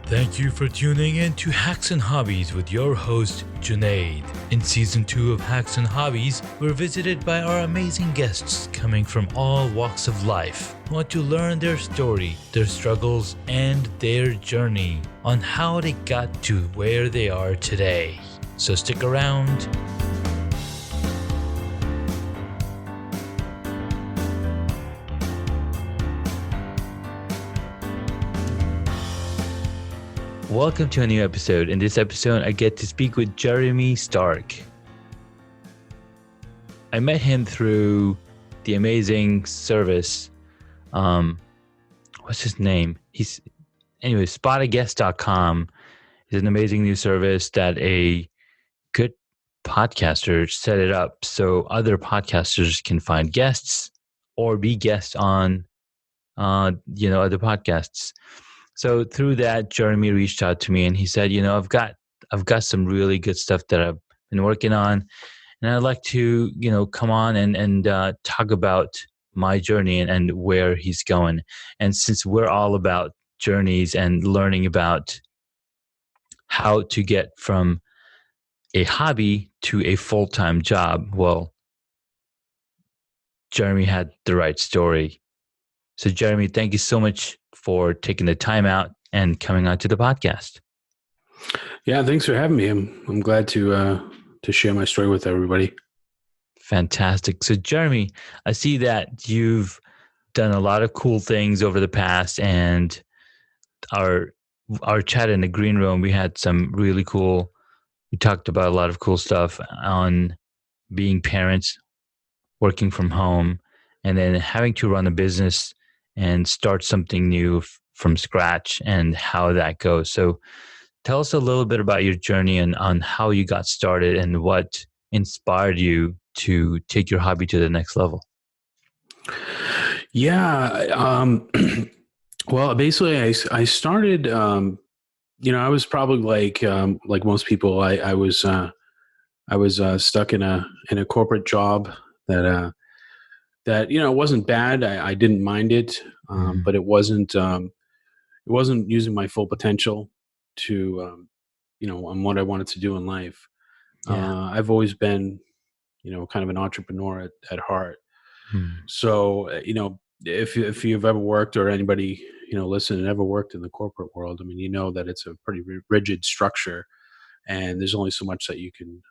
Thank you for tuning in to Hacks and Hobbies with your host, Junaid. In Season 2 of Hacks and Hobbies, we're visited by our amazing guests coming from all walks of life. We want to learn their story, their struggles, and their journey on how they got to where they are today. So stick around. Welcome to a new episode. In this episode, I get to speak with Jeremy Starke. I met him through the amazing service. What's his name? Spotaguest.com is an amazing new service that a good podcaster set it up so other podcasters can find guests or be guests on, other podcasts. So through that, Jeremy reached out to me and he said, I've got some really good stuff that I've been working on, and I'd like to, come on and talk about my journey and where he's going. And since we're all about journeys and learning about how to get from a hobby to a full-time job, well, Jeremy had the right story. So Jeremy, thank you so much for taking the time out and coming on to the podcast. Yeah, thanks for having me. I'm glad to share my story with everybody. Fantastic. So Jeremy, I see that you've done a lot of cool things over the past, and our chat in the green room, we had some really cool, we talked about a lot of cool stuff on being parents, working from home, and then having to run a business and start something new from scratch and how that goes. So tell us a little bit about your journey and on how you got started and what inspired you to take your hobby to the next level. Yeah. Well, basically I started, I was probably like most people, I was stuck in a corporate job that wasn't bad. I didn't mind it. But it wasn't using my full potential to, on what I wanted to do in life. Yeah. I've always been, kind of an entrepreneur at heart. So, if you've ever worked, or anybody, listen, ever worked in the corporate world, I mean, you know that it's a pretty rigid structure, and there's only so much that you can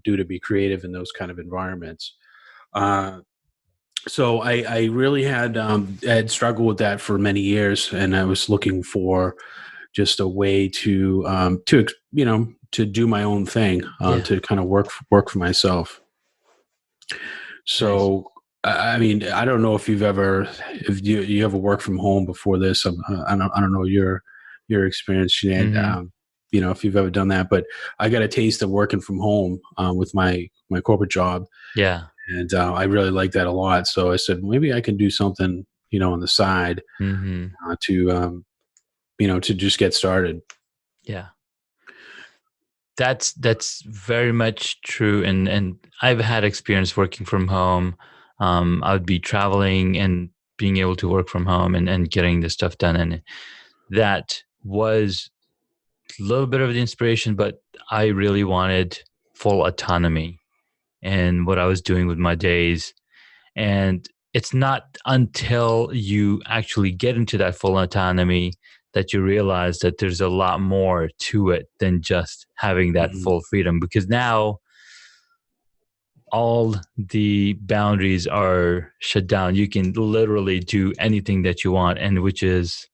do to be creative in those kind of environments. So I really had struggled with that for many years, and I was looking for just a way to do my own thing, to kind of work for myself. So, nice. I mean, I don't know if you ever worked from home before this. I don't know your experience, Sinead. If you've ever done that, but I got a taste of working from home with my corporate job. Yeah. And I really like that a lot. So I said, maybe I can do something, on the side to just get started. Yeah. That's very much true. And I've had experience working from home. I would be traveling and being able to work from home and getting this stuff done. And that was a little bit of the inspiration, but I really wanted full autonomy in what I was doing with my days. And it's not until you actually get into that full autonomy that you realize that there's a lot more to it than just having that full freedom, because now all the boundaries are shut down. You can literally do anything that you want, and which is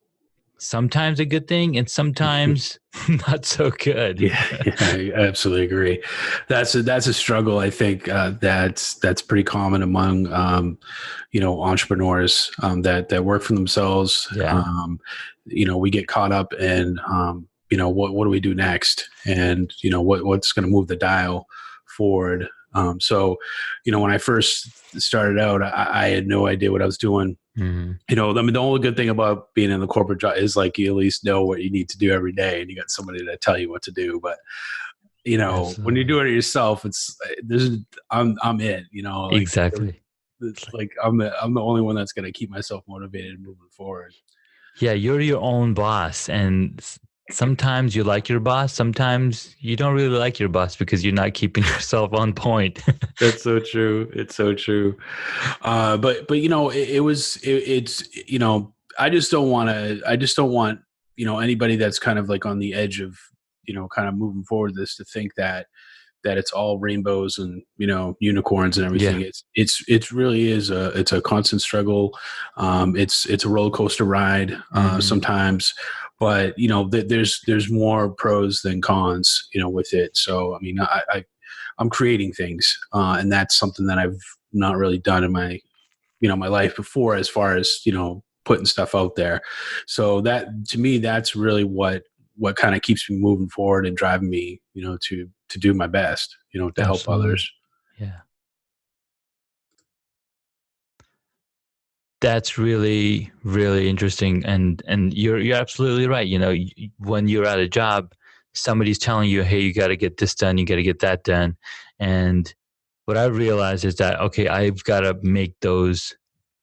sometimes a good thing and sometimes not so good. Yeah, I absolutely agree. That's a struggle. I think that's pretty common among entrepreneurs that work for themselves. Yeah. We get caught up in what do we do next, and what's going to move the dial forward. So when I first started out, I had no idea what I was doing. I mean, the only good thing about being in the corporate job is like you at least know what you need to do every day, and you got somebody to tell you what to do. But Absolutely. when you're doing it yourself, I'm it. Exactly. It's like I'm the only one that's going to keep myself motivated moving forward. Yeah, you're your own boss, and Sometimes you like your boss, sometimes you don't really like your boss because you're not keeping yourself on point. That's so true. It's so true. But it's I just don't want to. I just don't want anybody that's kind of like on the edge of kind of moving forward this to think that it's all rainbows and unicorns and Yeah. everything. It's really is a constant struggle. It's a roller coaster ride Hmm. sometimes, but there's more pros than cons with it. So I mean I'm creating things, and that's something that I've not really done in my life before, as far as putting stuff out there. So that, to me, that's really what kind of keeps me moving forward and driving me to do my best, to help Absolutely. others. Yeah. That's really, really interesting, and you're absolutely right. When you're at a job, somebody's telling you, "Hey, you got to get this done. You got to get that done." And what I realized is that okay, I've got to make those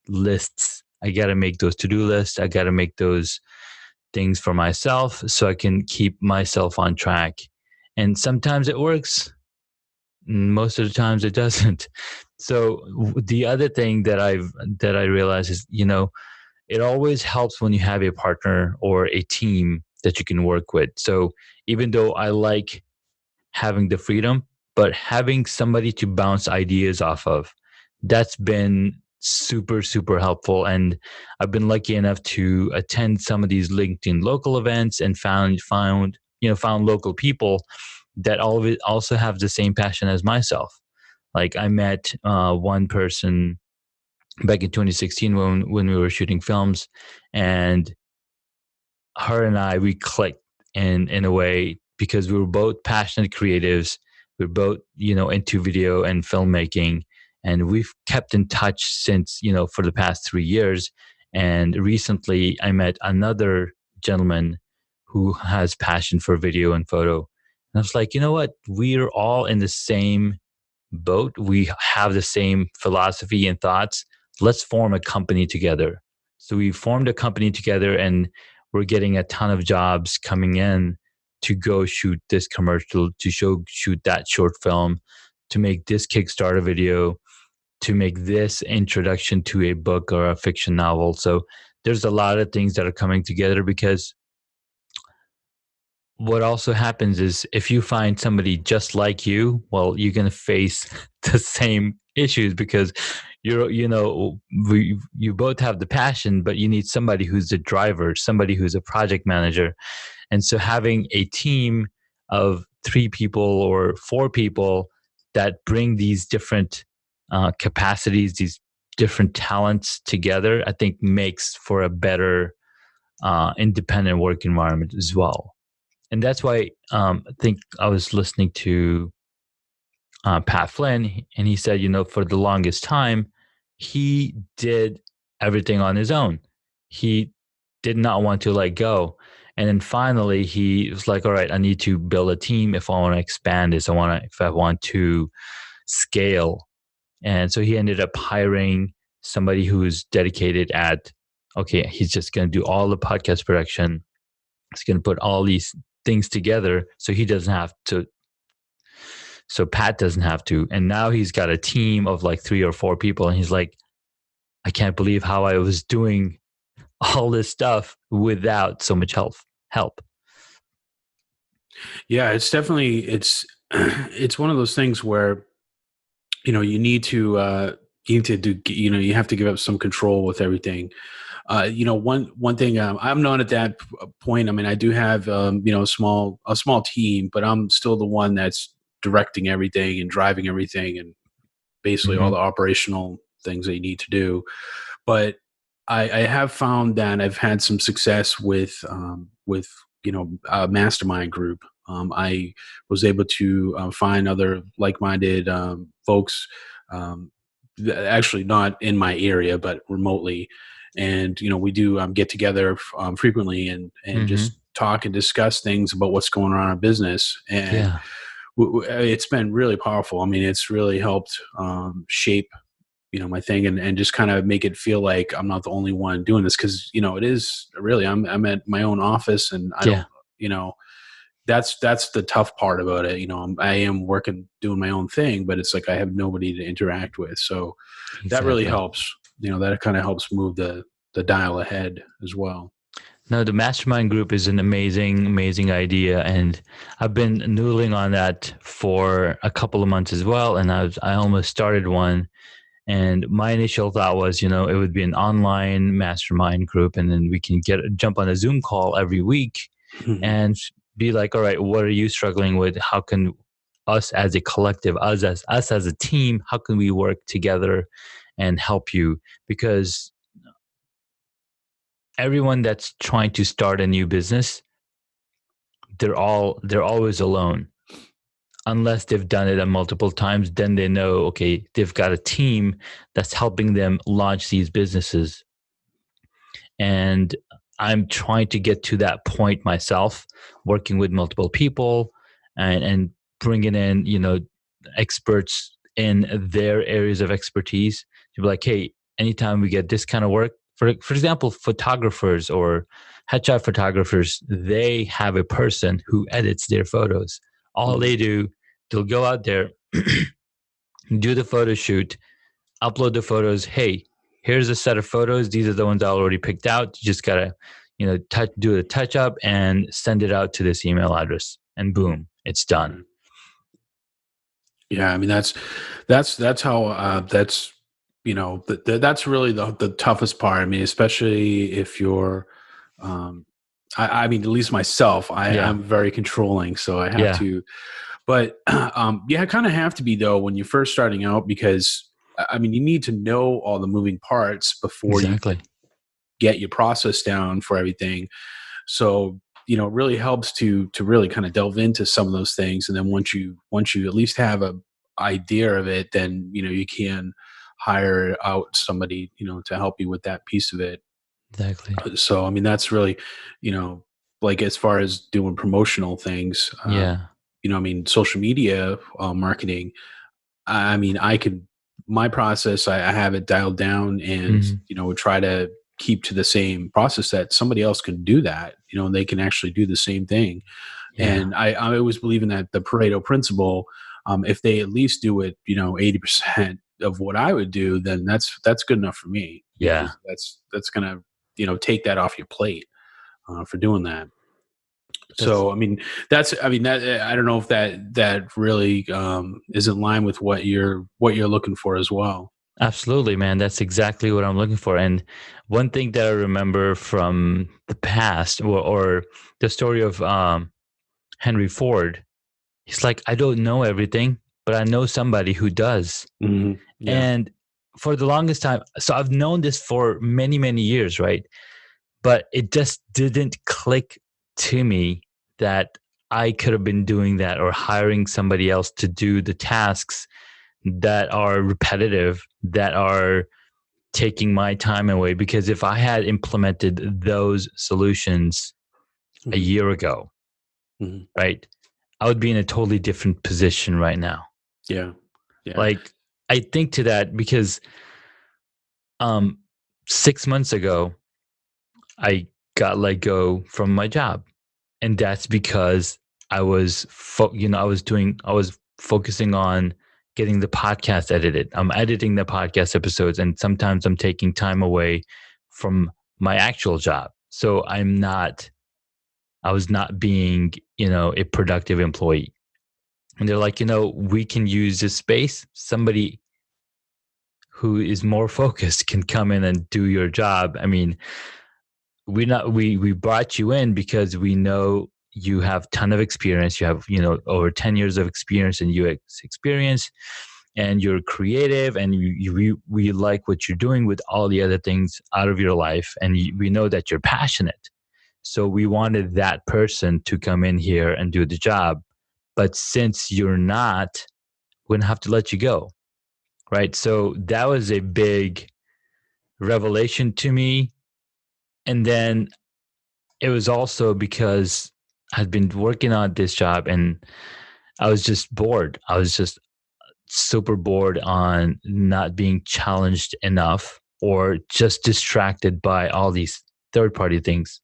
lists. I got to make those to-do lists. I got to make those things for myself so I can keep myself on track. And sometimes it works. Most of the times it doesn't. So the other thing that I realize is, it always helps when you have a partner or a team that you can work with. So even though I like having the freedom, but having somebody to bounce ideas off of, that's been super, super helpful. And I've been lucky enough to attend some of these LinkedIn local events and found local people that all of it also have the same passion as myself. Like I met one person back in 2016 when we were shooting films, and her and I, we clicked in a way because we were both passionate creatives. We are both, into video and filmmaking, and we've kept in touch since, for the past 3 years. And recently, I met another gentleman who has passion for video and photo. And I was like, you know what? We're all in the same boat. We have the same philosophy and thoughts. Let's form a company together. So we formed a company together, and we're getting a ton of jobs coming in to go shoot this commercial, to shoot that short film, to make this Kickstarter video, to make this introduction to a book or a fiction novel. So there's a lot of things that are coming together because what also happens is if you find somebody just like you, well, you're going to face the same issues because you both have the passion, but you need somebody who's the driver, somebody who's a project manager. And so having a team of 3 people or 4 people that bring these different capacities, these different talents together, I think makes for a better independent work environment as well. And that's why I think I was listening to Pat Flynn, and he said, for the longest time, he did everything on his own. He did not want to let go. And then finally, he was like, all right, I need to build a team if I want to expand this. If I want to scale. And so he ended up hiring somebody who's dedicated at, okay, he's just going to do all the podcast production. He's going to put all these things together so he doesn't have to, so Pat doesn't have to. And now he's got a team of like 3 or 4 people. And he's like, I can't believe how I was doing all this stuff without so much help. Yeah, it's definitely it's one of those things where you need to do, you have to give up some control with everything. One thing, I'm not at that point. I mean, I do have a small team, but I'm still the one that's directing everything and driving everything and basically all Mm-hmm. the operational things that you need to do. But I have found that I've had some success with a mastermind group. I was able to find other like-minded folks, actually not in my area but remotely, and we do get together frequently and Mm-hmm. just talk and discuss things about what's going on in our business. And Yeah. it's been really powerful. I mean, it's really helped shape my thing, and just kind of make it feel like I'm not the only one doing this, because it is really, I'm at my own office, and I don't Yeah. that's the tough part about it. I am working, doing my own thing, but it's like I have nobody to interact with. So that really Exactly. helps. That kind of helps move the dial ahead as well. No, the mastermind group is an amazing, amazing idea, and I've been noodling on that for a couple of months as well. And I almost started one. And my initial thought was, it would be an online mastermind group, and then we can jump on a Zoom call every week Mhm. and be like, all right, what are you struggling with? How can us as a collective, us as a team, how can we work together and help you? Because everyone that's trying to start a new business, they're always alone. Unless they've done it multiple times, then they know, okay, they've got a team that's helping them launch these businesses. And I'm trying to get to that point myself, working with multiple people and bringing in, experts in their areas of expertise to be like, hey, anytime we get this kind of work, for example, photographers or headshot photographers, they have a person who edits their photos. All Mhm. they do, they'll go out there, do the photo shoot, upload the photos. Hey, here's a set of photos. These are the ones I already picked out. You just gotta, do a touch up and send it out to this email address, and boom, it's done. Right. Yeah, I mean that's how that's that's really the toughest part. I mean, especially if you're, um, I mean, at least myself, Yeah, I'm very controlling, so I have yeah, to. But yeah, I kind of have to be though when you're first starting out because I mean, you need to know all the moving parts before you exactly. can get your process down for everything. So it really helps to really kind of delve into some of those things, and then once you at least have a idea of it, then you can hire out somebody to help you with that piece of it. Exactly. So I mean that's really, you know like as far as doing promotional things, Yeah. I mean social media marketing. I mean, I could my process, I have it dialed down and, Mhm. would try to keep to the same process that somebody else can do that, and they can actually do the same thing. Yeah. And I always believe in that the Pareto principle. If they at least do it, 80% of what I would do, then that's good enough for me Yeah. because that's gonna, take that off your plate for doing that. That's So, I mean, I mean, that I don't know if that really is in line with what you're looking for as well. absolutely, man. That's exactly what I'm looking for. And one thing that I remember from the past, or the story of Henry Ford, he's like, I don't know everything, but I know somebody who does. Yeah. And for the longest time, so I've known this for many, many years, right? But it just didn't click to me that I could have been doing that or hiring somebody else to do the tasks that are repetitive, that are taking my time away. Because if I had implemented those solutions a Mhm. year ago, Mhm. right, I would be in a totally different position right now. Yeah. Yeah. Like, I think to that because um 6 months ago, I got let go from my job. And that's because I was focusing on getting the podcast edited. I'm editing the podcast episodes, and sometimes I'm taking time away from my actual job. So I was not being, a productive employee. And they're like, we can use this space. Somebody who is more focused can come in and do your job. I mean, we brought you in because we know you have ton of experience. You have, over 10 years of experience in UX experience, and you're creative, and we like what you're doing with all the other things out of your life, and we know that you're passionate. So we wanted that person to come in here and do the job. But since you're not, we're gonna have to let you go. Right. So that was a big revelation to me. And then it was also because I'd been working on this job, and I was just bored. I was just super bored on not being challenged enough, or just distracted by all these third party things.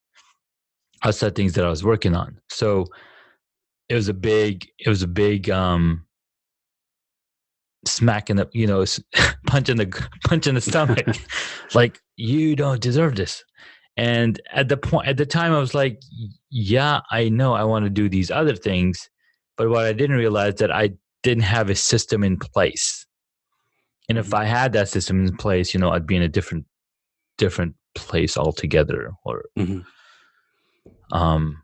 outside things that I was working on. So it was a big smack in the, punch in the stomach. Like, you don't deserve this. And at the time, I was like, yeah, I know I want to do these other things, but what I didn't realize that I didn't have a system in place. And if Mhm. I had that system in place, I'd be in a different place altogether. Or Mhm. um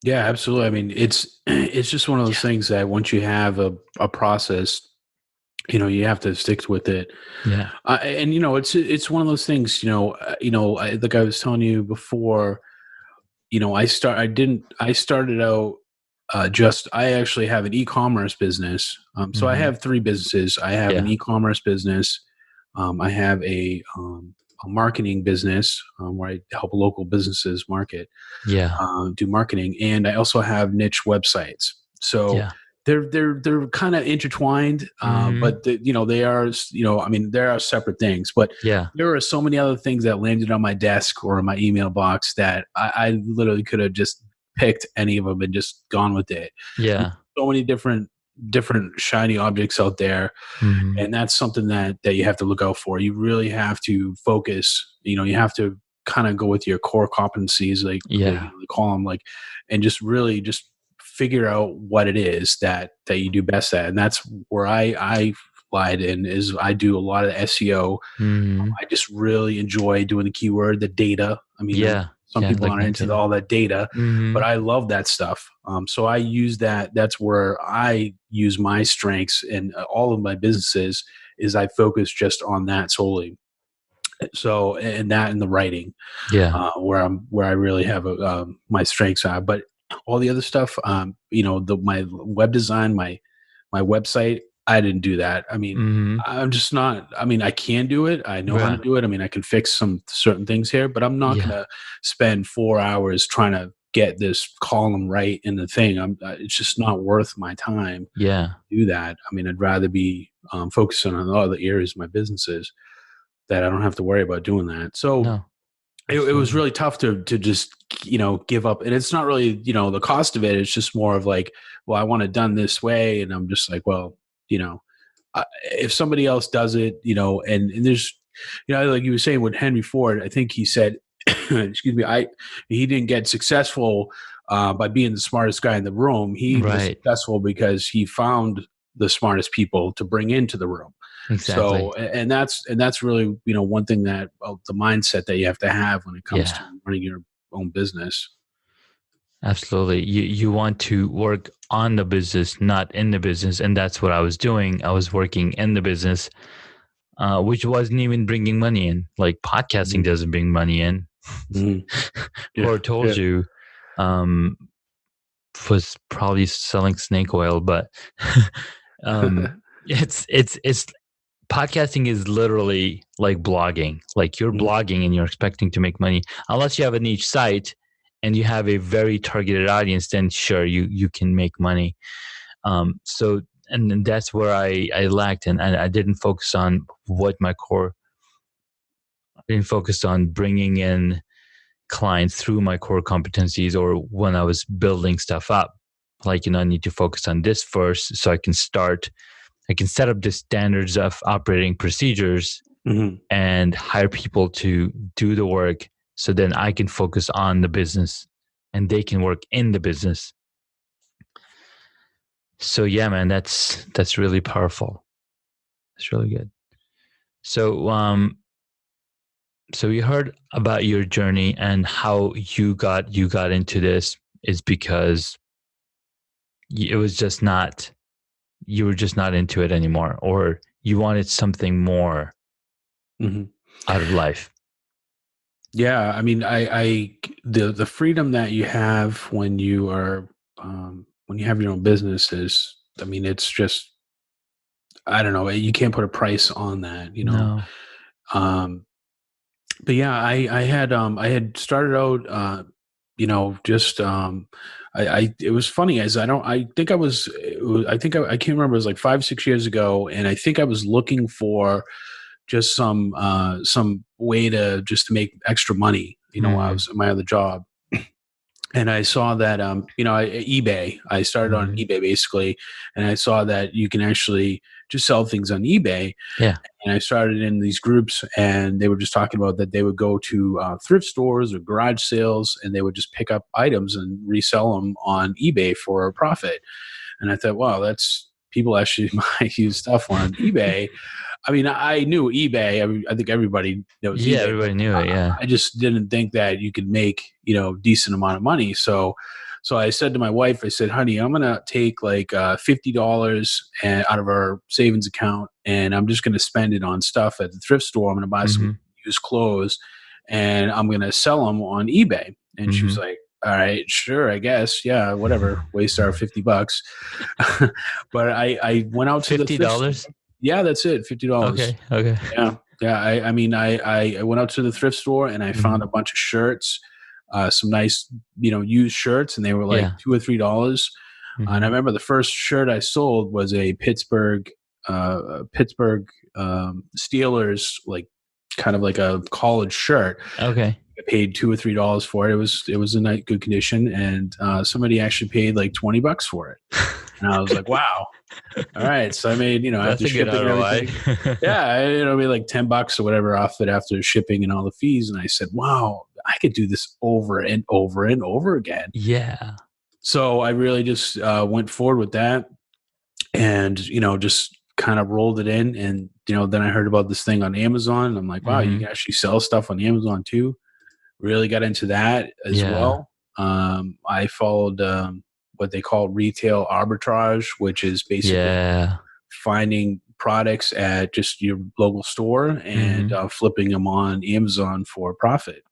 Yeah, absolutely. I mean, it's just one of those yeah, things that once you have a process, you have to stick with it. yeah, And it's one of those things. Like I was telling you before. I started out I actually have an e-commerce business. So I hmm, have three businesses. I have an yeah, e-commerce business. I have a marketing business where I help local businesses yeah, do marketing, and I also have niche websites. So yeah, they're kind of intertwined, hmm, but they are, I mean, there are separate things. But yeah, there are so many other things that landed on my desk or in my email box that I literally could have just picked any of them and just gone with it. I mean, yeah, so many different shiny objects out there, hmm, and that's something that you have to look out for. You really have to focus. You have to kind of go with your core competencies, like yeah, they call them, like, and just really just figure out what it is that you do best at. And that's where I lied in, is I do a lot of SEO. hmm, I just really enjoy doing the keyword, the data. I mean, yeah, some yeah, people looking aren't into into it. all that data, Hmm, but I love that stuff. So I use that. That's where I use my strengths in all of my businesses. Is I focus just on that solely. So, and that in the writing, yeah, where I really have my strengths are. But all the other stuff, my web design, my website, I didn't do that. I mean, hmm, I'm just not. I mean, I can do it. I know how to yeah, do it. I mean, I can fix some certain things here, but I'm not yeah, going to spend 4 hours trying to get this column right in the thing. It's just not worth my time yeah, to do that. I mean, I'd rather be focusing on other areas of my businesses that I don't have to worry about doing that. So no, it was absolutely, really tough to just give up. And it's not really the cost of it. It's just more of like, well, I want it done this way, and I'm just like, well, you know if somebody else does it, and there's, like you were saying with Henry Ford, I think he said, excuse me, he didn't get successful by being the smartest guy in the room. He was right, successful because he found the smartest people to bring into the room. exactly, So, and that's really, one thing that the mindset that you have to have when it comes to yeah. running your own business. Absolutely. You want to work on the business, not in the business. And that's what I was doing. I was working in the business, which wasn't even bringing money in. Like, podcasting Mhm. doesn't bring money in. Mhm. Yeah. Whoever told Yeah. you um, was probably selling snake oil, but it's podcasting is literally like blogging. Like, you're Mhm. blogging and you're expecting to make money, unless you have a niche site and you have a very targeted audience. Then sure, you can make money. So, and then that's where I lacked, and I didn't focus on what my core. I didn't focus on bringing in clients through my core competencies, or when I was building stuff up. Like, I need to focus on this first so I can set up the standards of operating procedures Mhm. and hire people to do the work, so then I can focus on the business and they can work in the business. So yeah, man, that's really powerful. It's really good. So so you heard about your journey and how you got into this is because it was just not, you were just not into it anymore, or you wanted something more Mhm. out of life. Yeah, I mean, the freedom that you have when you have your own business is, I mean, it's just, I don't know, you can't put a price on that. No. Um, but yeah, I had started out, just it was funny, as I think I think I can't remember, it was like 5 6 years ago, and I think I was looking for just some way to just to make extra money, while I Mm. was at my other job. and I saw that eBay. I started on Hmm. eBay basically, and I saw that you can actually just sell things on eBay. Yeah. And I started in these groups, and they were just talking about that they would go to thrift stores or garage sales, and they would just pick up items and resell them on eBay for a profit. And I thought, wow, that's people actually might use stuff on eBay. I mean, I knew eBay. I think everybody knows Yeah, eBay, but everybody knew it. Yeah. I just didn't think that you could make, decent amount of money. So I said to my wife, I said, honey, I'm going to take like $50 out of our savings account, and I'm just going to spend it on stuff at the thrift store. I'm going to buy some Hmm. used clothes, and I'm going to sell them on eBay. And she was Hmm. like, all right, sure, I guess. Yeah, whatever. Waste our $50. But I went out to the thrift store. $50. Yeah, that's it. $50. Okay. Okay. Yeah. Yeah. I mean, I went out to the thrift store and I found a Hmm. bunch of shirts, some nice, used shirts, and they were like Yeah. $2 or $3. And I Hmm. remember the first shirt I sold was a Pittsburgh Steelers, like kind of like a college shirt. Okay. I paid $2 or $3 for it. It was in good condition, and somebody actually paid like $20 for it. And I was like, wow. All right. So I made, That's after a good shipping and ROI. everything, yeah, I made like $10 or whatever off it after shipping and all the fees. And I said, wow, I could do this over and over and over again. Yeah. So I really just went forward with that, and, just kind of rolled it in. And, then I heard about this thing on Amazon. And I'm like, wow, you Hmm. can actually sell stuff on Amazon too. Really got into that as Yeah. well. I followed what they call retail arbitrage, which is basically Yeah. finding products at just your local store and Hmm. flipping them on Amazon for profit.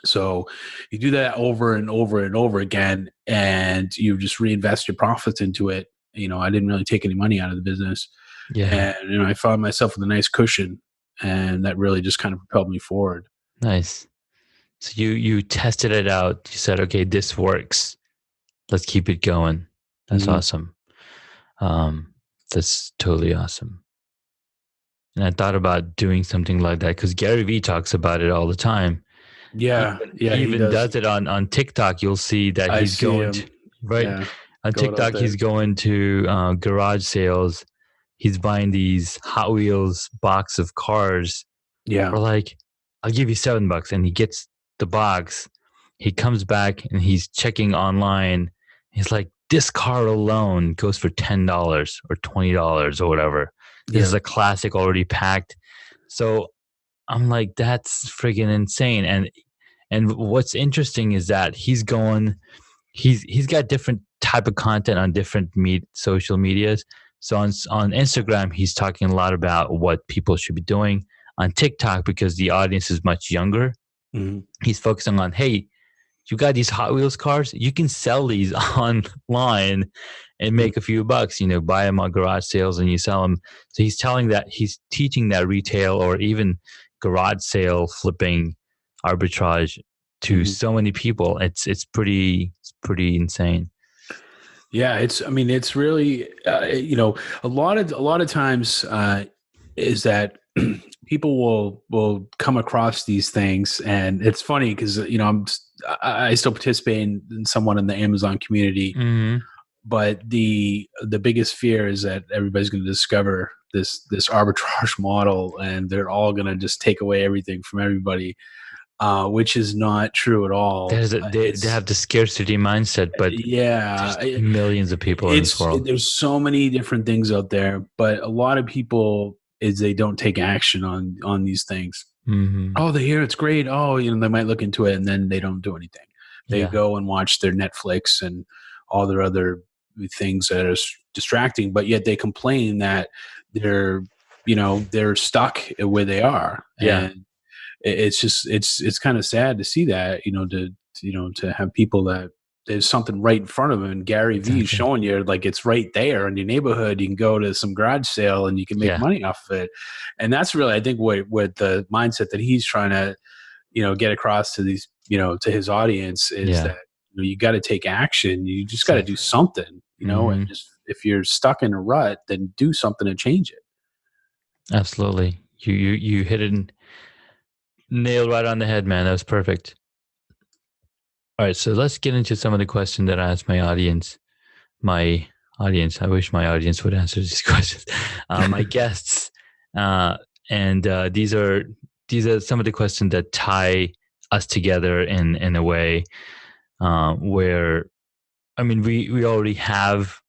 So you do that over and over and over again, and you just reinvest your profits into it. I didn't really take any money out of the business, Yeah. and I found myself with a nice cushion, and that really just kind of propelled me forward. Nice. So you tested it out. You said, okay, this works. Let's keep it going. That's Mhm. awesome. Um, that's totally awesome. And I thought about doing something like that because Gary Vee talks about it all the time. Yeah, yeah, He he even does. does it on TikTok. You'll see that I he's see going to him. right Yeah, on going out TikTok. He's there. going to garage sales. He's buying these Hot Wheels box of cars Yeah, for like, I'll give you $7, and he gets the box. He comes back and he's checking online. He's like, this car alone goes for $10 or $20 or whatever. This is yeah. a classic already packed. So I'm like, that's friggin' insane. And what's interesting is that he's got different type of content on different social medias. So on Instagram, he's talking a lot about what people should be doing. On TikTok, because the audience is much younger, Mhm, he's focusing on, hey, you got these Hot Wheels cars, you can sell these online and mhm, make a few bucks, buy them on garage sales and you sell them. So he's teaching that retail or even garage sale flipping arbitrage to mhm. so many people. It's pretty insane. Yeah, I mean, it's really, a lot of times is that people will come across these things, and it's funny because I still participate in somewhat in the Amazon community, Hmm. but the biggest fear is that everybody's going to discover this arbitrage model, and they're all going to just take away everything from everybody, which is not true at all. They It's have the scarcity mindset, but Yeah, there's millions of people in this world. there's so many different things out there, but a lot of people is they don't take action on these things. Hmm. Oh, they hear it's great. Oh, they might look into it, and then they don't do anything. They Yeah. go and watch their Netflix and all their other things that are distracting, but yet they complain that they're they're stuck where they are. Yeah. And it's just it's kind of sad to see that, to have people that there's something right in front of them, and Gary Vee is Exactly. showing you like it's right there in your neighborhood. You can go to some garage sale and you can make Yeah. money off of it. And that's really, I think, what the mindset that he's trying to get across to these, to his audience, is Yeah. that you got to take action. You just got to do Exactly. something, and Hmm. just, if you're stuck in a rut, then do something to change it. Absolutely. You hit it nail right on the head, man. That was perfect. All right, so let's get into some of the questions that I asked my audience. My audience. I wish my audience would answer these questions. My guests, uh, and these are some of the questions that tie us together in a way where I mean we already have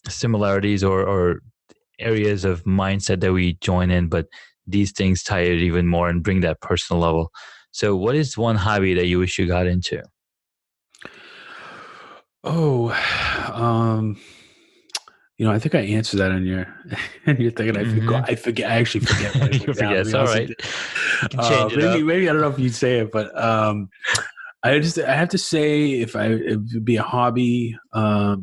similarities or areas of mindset that we join in, but these things tie it even more and bring that personal level. So, what is one hobby that you wish you got into? Oh, um, I think I answered that on your and you're thinking I forgot. Mm-hmm. I forget. I actually forget what I You put down. forget. To be It's all honest with right. you, You can change it up. maybe I don't know if you'd say it, but I have to say if it would be a hobby. I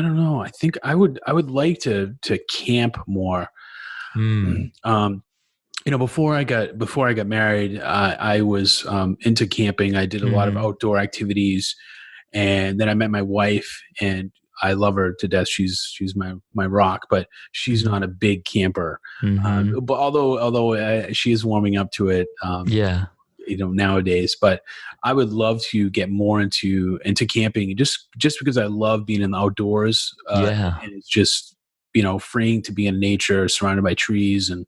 don't know. I think I would like to camp more. Mm. Um, before I got married, I was into camping. I did a lot of Mm-hmm. outdoor activities, and then I met my wife, and I love her to death. She's my rock, but she's Mm-hmm. not a big camper. Mm-hmm. But although she is warming up to it, Yeah. nowadays. But I would love to get more into camping, just because I love being in the outdoors, Yeah. and it's just freeing to be in nature, surrounded by trees and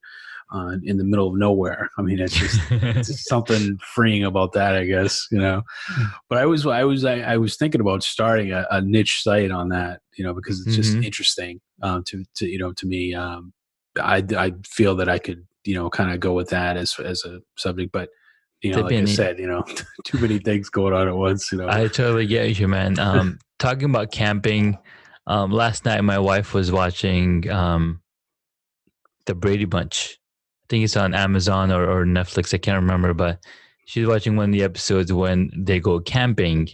in the middle of nowhere. I mean, it's just something freeing about that, I guess. But I was thinking about starting a niche site on that, because it's just Mm-hmm. interesting to me. I feel that I could kind of go with that as a subject, but like I Tiffany, said, too many things going on at once. I totally get you, man. Talking about camping, last night my wife was watching the Brady Bunch. I think it's on Amazon or Netflix. I can't remember, but she's watching one of the episodes when they go camping.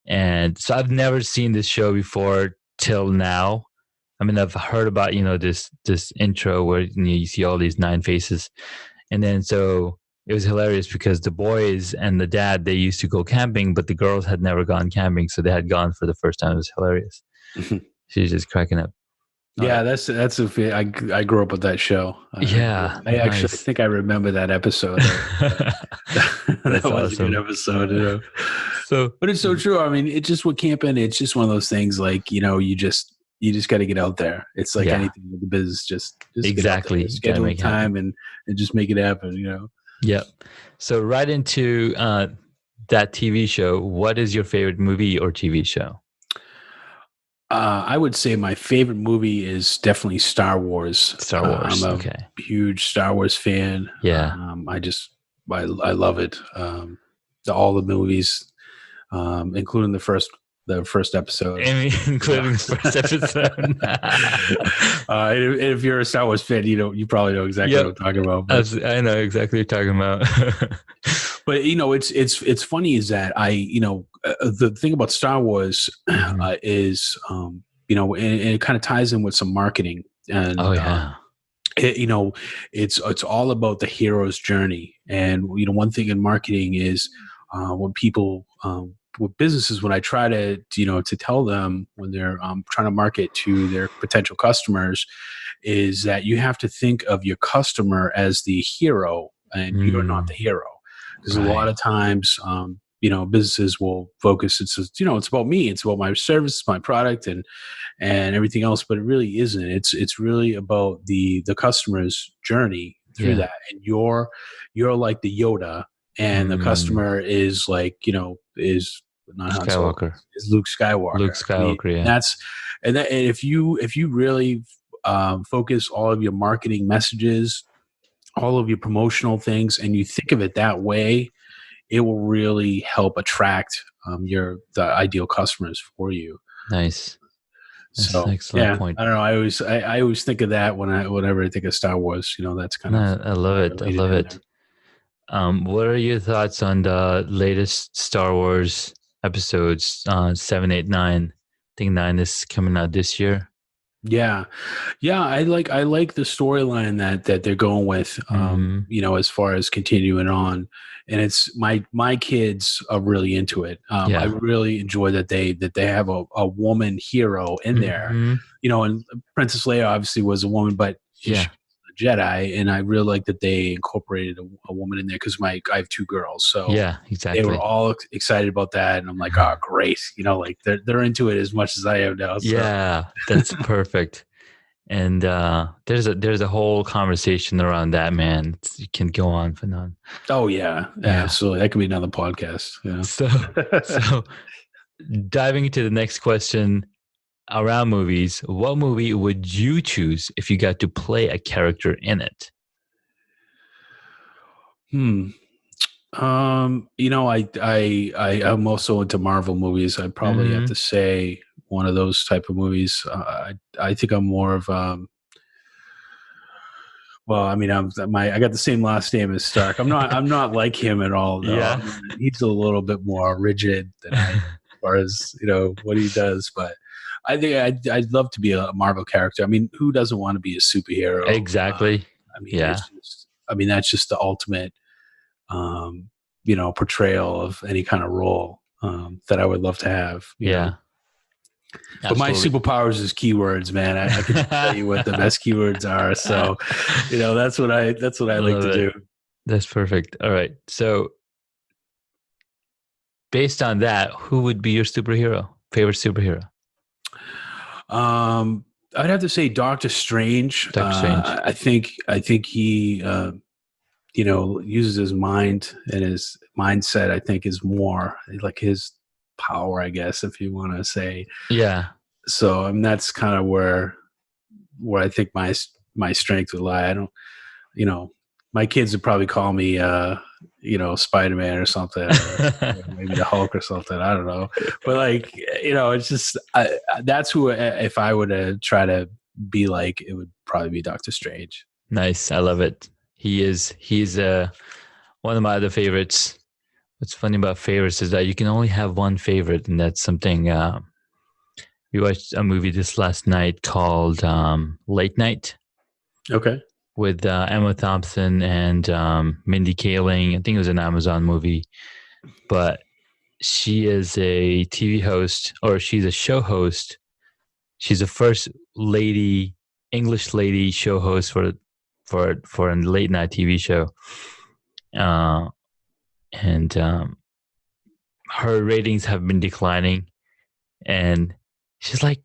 And so I've never seen this show before till now. I mean, I've heard about this intro where you see all these nine faces, and then so it was hilarious because the boys and the dad they used to go camping, but the girls had never gone camping, so they had gone for the first time. It was hilarious. She's just cracking up. All Yeah, right. I grew up with that show. Yeah, I actually nice. think I remember that episode. That That's was a good awesome. episode. So But it's so true. I mean, it's just with camping. It's just one of those things. Like you just got to get out there. It's like yeah, anything with the business. Just get out exactly. there, You gotta schedule the make it happen. time, and just make it happen. Yep. So right into that TV show. What is your favorite movie or TV show? I would say my favorite movie is definitely Star Wars. Star I'm Wars. a Okay. huge Star Wars fan. Yeah. I love it. All the movies, including the first episode. I mean, You know, including the first episode. and if you're a Star Wars fan, you probably know exactly what Yep. I'm talking about. But I know exactly what you're talking about. it's funny is that the thing about Star Wars Mhm. is and it kind of ties in with some marketing Oh and yeah. it, it's all about the hero's journey. And one thing in marketing is when people with businesses, when I try to tell them when they're trying to market to their potential customers, is that you have to think of your customer as the hero and you're not Mm, the hero. Because a lot right. of times businesses will focus, it's about me, it's about my service, my product, and everything else, but it really isn't. It's really about the customer's journey through Yeah. that, and you're like the Yoda, and the Mm, customer is like is not Han Solo, Skywalker. is Luke Skywalker. Luke I mean, Skywalker. Yeah. and if you really focus all of your marketing messages, all of your promotional things, and you think of it that way, it will really help attract the ideal customers for you. Nice. That's an So excellent yeah, point. I don't know. I always think of that whenever I think of Star Wars. That's kind of No, I love how I it. I relate it love in it. there. What are your thoughts on the latest Star Wars episodes? 7, 8, 9. I think 9 is coming out this year. Yeah, yeah. I like the storyline that they're going with. Hmm. As far as continuing on, and it's my kids are really into it. I Yeah. really enjoy that they have a woman hero in there. Hmm. And Princess Leia obviously was a woman, but she was Yeah. Jedi, and I really like that they incorporated a woman in there because I have 2 girls, so Yeah, they were exactly. all excited about that, and I'm like, oh, great, like they're into it as much as I am now. So Yeah, that's perfect. And there's a whole conversation around that, man. It can go on for on. oh yeah, Yeah. absolutely, that could be another podcast. So so diving into the next question around movies, what movie would you choose if you got to play a character in it? I'm also into Marvel movies. I'd probably have Mm-hmm. to say one of those type of movies. I think I'm more of well, I mean, I got the same last name as Stark. I'm not like him at all, though. I Yeah. mean, he's a little bit more rigid than I am as far as what he does. But I think I'd love to be a Marvel character. I mean, who doesn't want to be a superhero? Exactly. I mean, Yeah. that's just the ultimate, portrayal of any kind of role that I would love to have. Yeah. But my Absolutely. superpowers is keywords, man. I can tell you what the best keywords are. So, that's what I like Love to it. do. That's perfect. All right. So based on that, who would be your superhero? Favorite superhero? I'd have to say Doctor Strange. Doctor Strange. I think he, uses his mind, and his mindset, I think, is more like his power, I guess, if you want to say. Yeah. So, that's kind of where I think my strength would lie. I don't, you know, my kids would probably call me, Spider-Man or something, or maybe the Hulk or something. I don't know, but like, it's just that's who, if I were to try to be like, it would probably be Doctor Strange. Nice. I love it. He's one of my other favorites. What's funny about favorites is that you can only have one favorite, and that's something. We watched a movie this last night called Late Night Okay. with Emma Thompson and Mindy Kaling. I think it was an Amazon movie, but she is a TV host, or she's a show host. She's the first lady, English lady show host for a late night TV show, and her ratings have been declining. And she's like,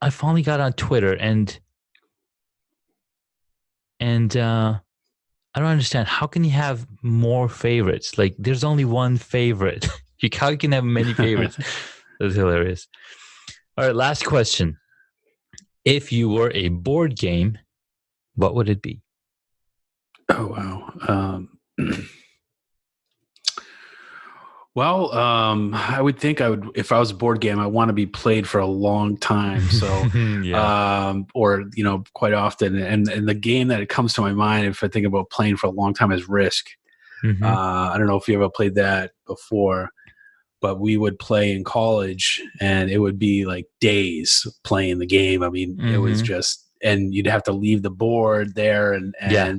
I finally got on Twitter, and I don't understand. How can you have more favorites? Like, there's only one favorite. How you can have many favorites? That's hilarious. All right, last question. If you were a board game, what would it be? Oh wow. Well, I would think if I was a board game, I want to be played for a long time. So, Yeah. or, quite often. And the game that it comes to my mind, if I think about playing for a long time, is Risk. Mm-hmm. I don't know if you ever played that before, but we would play in college, and it would be like days playing the game. I mean, it was Mm-hmm. just, and you'd have to leave the board there, Yeah.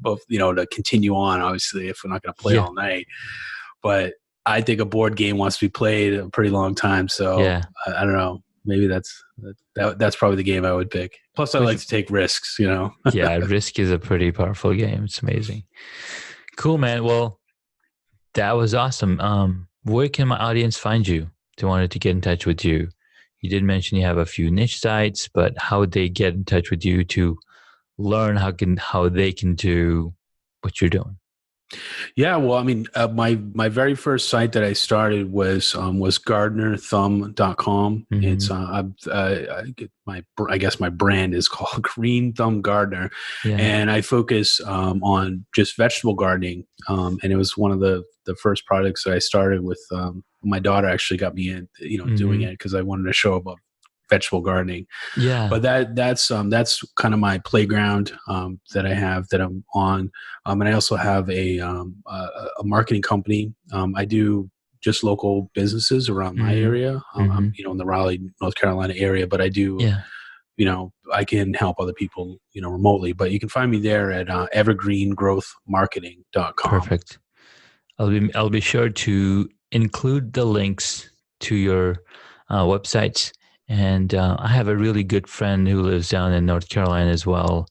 both, to continue on, obviously, if we're not going to play Yeah. all night. But I think a board game wants to be played a pretty long time. So Yeah. I don't know. Maybe that's probably the game I would pick. Plus, I like to take risks. Yeah. Risk is a pretty powerful game. It's amazing. Cool, man. Well, that was awesome. Where can my audience find you? If they wanted to get in touch with you. You did mention you have a few niche sites, but how would they get in touch with you to learn how they can do what you're doing? Yeah, well, I mean, my very first site that I started was gardenerthumb.com. Mm-hmm. It's I guess my brand is called Green Thumb Gardener, Yeah. and I focus on just vegetable gardening. And it was one of the first projects that I started with. My daughter actually got me in, doing it because I wanted to show about vegetable gardening. Yeah. But that's kind of my playground that I have, that I'm on. And I also have a marketing company. I do just local businesses around my Mm-hmm. area. Mm-hmm. I'm in the Raleigh, North Carolina area, but I do Yeah. I can help other people remotely. But you can find me there at evergreengrowthmarketing.com. Perfect. I'll be sure to include the links to your websites. And I have a really good friend who lives down in North Carolina as well.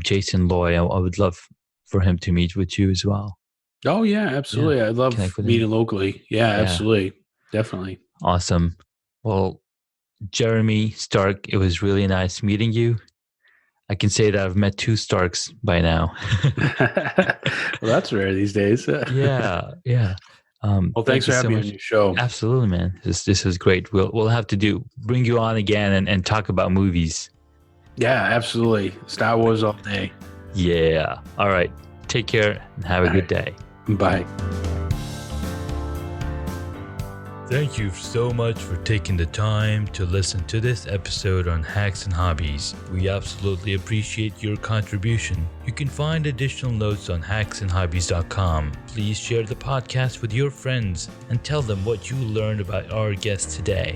Jason Loy. I would love for him to meet with you as well. Oh yeah, absolutely. I love connect with him. meeting locally. Yeah, absolutely. Definitely. Awesome. Well, Jeremy Stark, it was really nice meeting you. I can say that I've met 2 Starks by now. Well, that's rare these days. Yeah. Well, thanks Thank you for so having me much. on your show. Absolutely, man. This is great. We'll have to bring you on again and talk about movies. Yeah, absolutely. Star Wars all day. Yeah. All right. Take care and have a good day. Bye. Thank you so much for taking the time to listen to this episode on Hacks and Hobbies. We absolutely appreciate your contribution. You can find additional notes on hacksandhobbies.com. Please share the podcast with your friends and tell them what you learned about our guest today.